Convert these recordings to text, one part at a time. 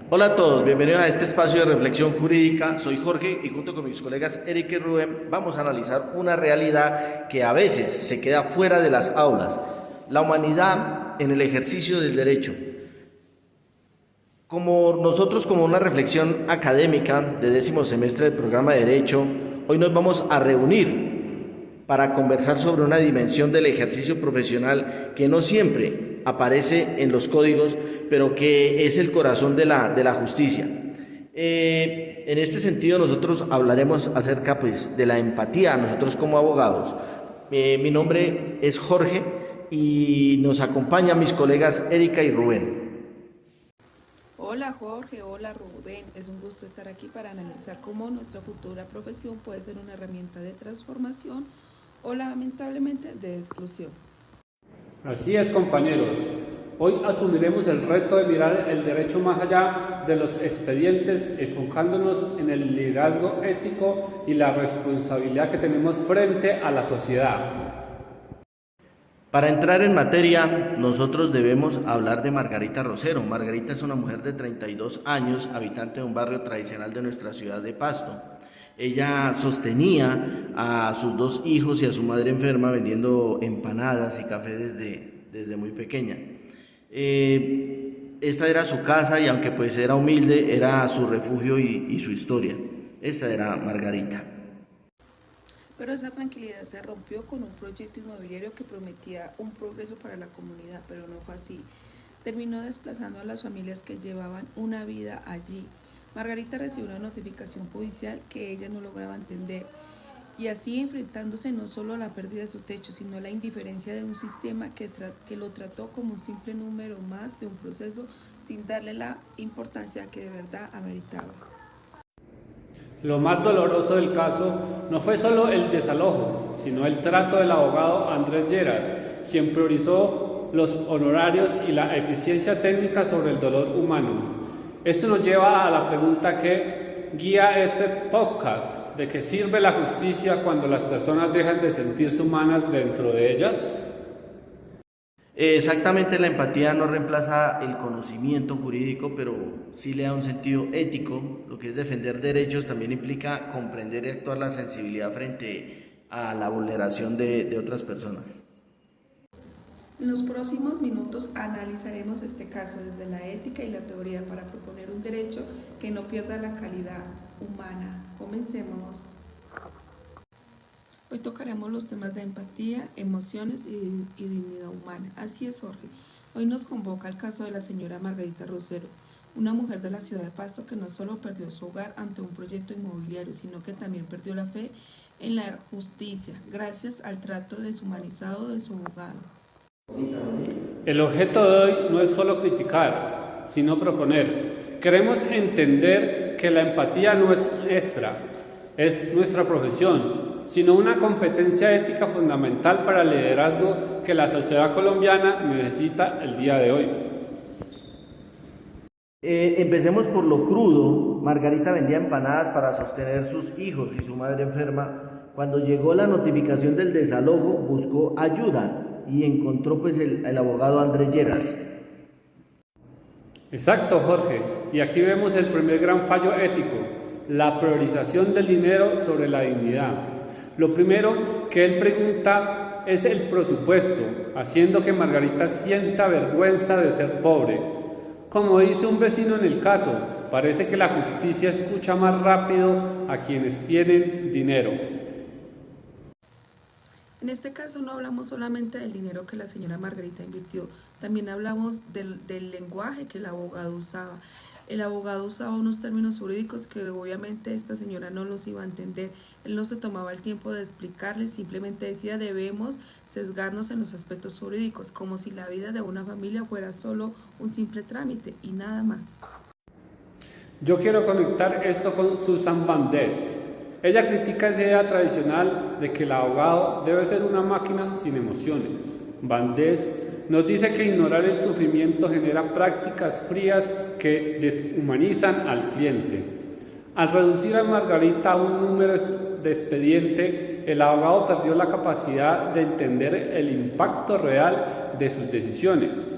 Hola a todos, bienvenidos a este espacio de reflexión jurídica. Soy Jorge y junto con mis colegas Eric y Rubén vamos a analizar una realidad que a veces se queda fuera de las aulas, la humanidad en el ejercicio del derecho. Como una reflexión académica de 10º semestre del programa de Derecho, hoy nos vamos a reunir para conversar sobre una dimensión del ejercicio profesional que no siempre aparece en los códigos, pero que es el corazón de la justicia. En este sentido, nosotros hablaremos acerca de la empatía, nosotros como abogados. Mi nombre es Jorge y nos acompañan mis colegas Erika y Rubén. Hola Jorge, hola Rubén, es un gusto estar aquí para analizar cómo nuestra futura profesión puede ser una herramienta de transformación o lamentablemente de exclusión. Así es, compañeros. Hoy asumiremos el reto de mirar el derecho más allá de los expedientes, enfocándonos en el liderazgo ético y la responsabilidad que tenemos frente a la sociedad. Para entrar en materia, nosotros debemos hablar de Margarita Rosero. Margarita es una mujer de 32 años, habitante de un barrio tradicional de nuestra ciudad de Pasto. Ella sostenía a sus 2 hijos y a su madre enferma vendiendo empanadas y café desde muy pequeña. Esta era su casa y aunque pues era humilde, era su refugio y su historia. Esta era Margarita. Pero esa tranquilidad se rompió con un proyecto inmobiliario que prometía un progreso para la comunidad, pero no fue así. Terminó desplazando a las familias que llevaban una vida allí. Margarita recibió una notificación judicial que ella no lograba entender y así enfrentándose no solo a la pérdida de su techo, sino a la indiferencia de un sistema que lo trató como un simple número más de un proceso sin darle la importancia que de verdad ameritaba. Lo más doloroso del caso no fue solo el desalojo, sino el trato del abogado Andrés Lleras, quien priorizó los honorarios y la eficiencia técnica sobre el dolor humano. Esto nos lleva a la pregunta que guía este podcast: ¿de qué sirve la justicia cuando las personas dejan de sentirse humanas dentro de ellas? Exactamente, la empatía no reemplaza el conocimiento jurídico, pero sí le da un sentido ético. Lo que es defender derechos también implica comprender y actuar la sensibilidad frente a la vulneración de otras personas. En los próximos minutos analizaremos este caso desde la ética y la teoría para proponer un derecho que no pierda la calidad humana. Comencemos. Hoy tocaremos los temas de empatía, emociones y dignidad humana. Así es, Jorge. Hoy nos convoca el caso de la señora Margarita Rosero, una mujer de la ciudad de Pasto que no solo perdió su hogar ante un proyecto inmobiliario, sino que también perdió la fe en la justicia, gracias al trato deshumanizado de su abogado. El objeto de hoy no es solo criticar, sino proponer. Queremos entender que la empatía no es extra, es nuestra profesión, sino una competencia ética fundamental para el liderazgo que la sociedad colombiana necesita el día de hoy. Empecemos por lo crudo. Margarita vendía empanadas para sostener sus hijos y su madre enferma. Cuando llegó la notificación del desalojo, buscó ayuda y encontró el abogado Andrés Lleras. Exacto, Jorge. Y aquí vemos el primer gran fallo ético: la priorización del dinero sobre la dignidad. Lo primero que él pregunta es el presupuesto, haciendo que Margarita sienta vergüenza de ser pobre. Como dice un vecino en el caso, parece que la justicia escucha más rápido a quienes tienen dinero. En este caso no hablamos solamente del dinero que la señora Margarita invirtió, también hablamos del lenguaje que el abogado usaba. El abogado usaba unos términos jurídicos que obviamente esta señora no los iba a entender. Él no se tomaba el tiempo de explicarles, simplemente decía debemos sesgarnos en los aspectos jurídicos, como si la vida de una familia fuera solo un simple trámite y nada más. Yo quiero conectar esto con Susan Valdez. Ella critica esa idea tradicional de que el abogado debe ser una máquina sin emociones. Valdez nos dice que ignorar el sufrimiento genera prácticas frías que deshumanizan al cliente. Al reducir a Margarita a un número de expediente, el abogado perdió la capacidad de entender el impacto real de sus decisiones.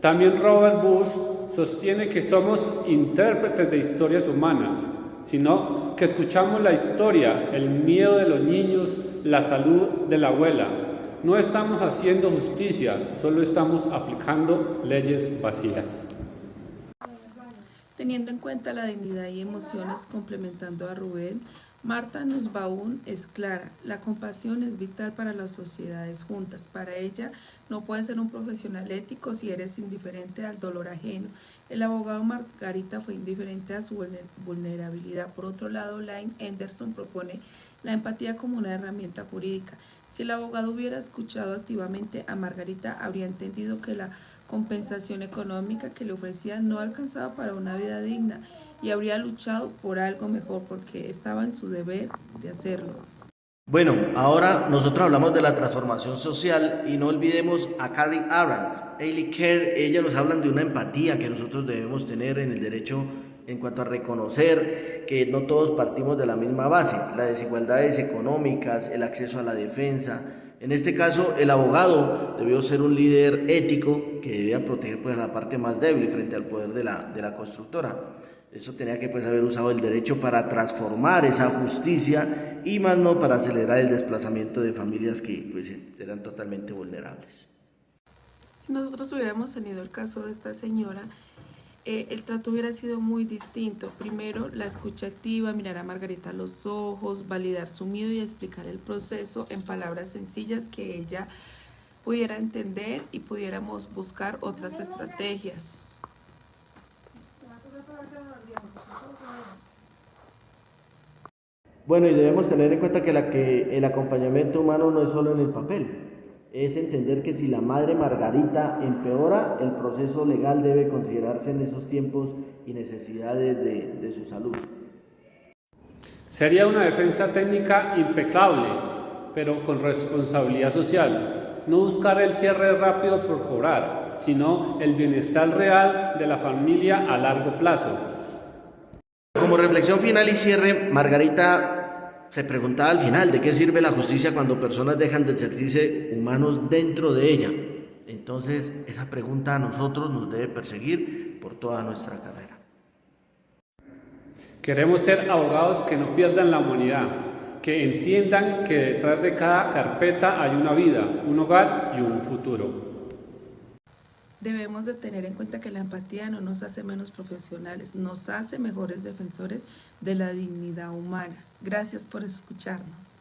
También Robert Bush sostiene que somos intérpretes de historias humanas, sino que escuchamos la historia, el miedo de los niños, la salud de la abuela. No estamos haciendo justicia, solo estamos aplicando leyes vacías. Teniendo en cuenta la dignidad y emociones complementando a Rubén, Marta Nussbaum es clara, la compasión es vital para las sociedades juntas. Para ella no puedes ser un profesional ético si eres indiferente al dolor ajeno. El abogado Margarita fue indiferente a su vulnerabilidad. Por otro lado, Lynn Henderson propone la empatía como una herramienta jurídica. Si el abogado hubiera escuchado activamente a Margarita, habría entendido que la compensación económica que le ofrecían no alcanzaba para una vida digna y habría luchado por algo mejor porque estaba en su deber de hacerlo. Bueno, ahora nosotros hablamos de la transformación social y no olvidemos a Karen Abrams, Hailey Kerr. Ellas nos hablan de una empatía que nosotros debemos tener en el derecho en cuanto a reconocer que no todos partimos de la misma base, las desigualdades económicas, el acceso a la defensa. En este caso, el abogado debió ser un líder ético que debía proteger pues, a la parte más débil frente al poder de la constructora. Eso tenía que pues, haber usado el derecho para transformar esa justicia y más no para acelerar el desplazamiento de familias que pues, eran totalmente vulnerables. Si nosotros hubiéramos tenido el caso de esta señora, el trato hubiera sido muy distinto. Primero, la escucha activa, mirar a Margarita a los ojos, validar su miedo y explicar el proceso en palabras sencillas que ella pudiera entender y pudiéramos buscar otras estrategias. Bueno, y debemos tener en cuenta que el acompañamiento humano no es solo en el papel. Es entender que si la madre Margarita empeora, el proceso legal debe considerarse en esos tiempos y necesidades de su salud. Sería una defensa técnica impecable, pero con responsabilidad social. No buscar el cierre rápido por cobrar, sino el bienestar real de la familia a largo plazo. Como reflexión final y cierre, Margarita se preguntaba al final de qué sirve la justicia cuando personas dejan de sentirse humanos dentro de ella. Entonces, esa pregunta a nosotros nos debe perseguir por toda nuestra carrera. Queremos ser abogados que no pierdan la humanidad, que entiendan que detrás de cada carpeta hay una vida, un hogar y un futuro. Debemos de tener en cuenta que la empatía no nos hace menos profesionales, nos hace mejores defensores de la dignidad humana. Gracias por escucharnos.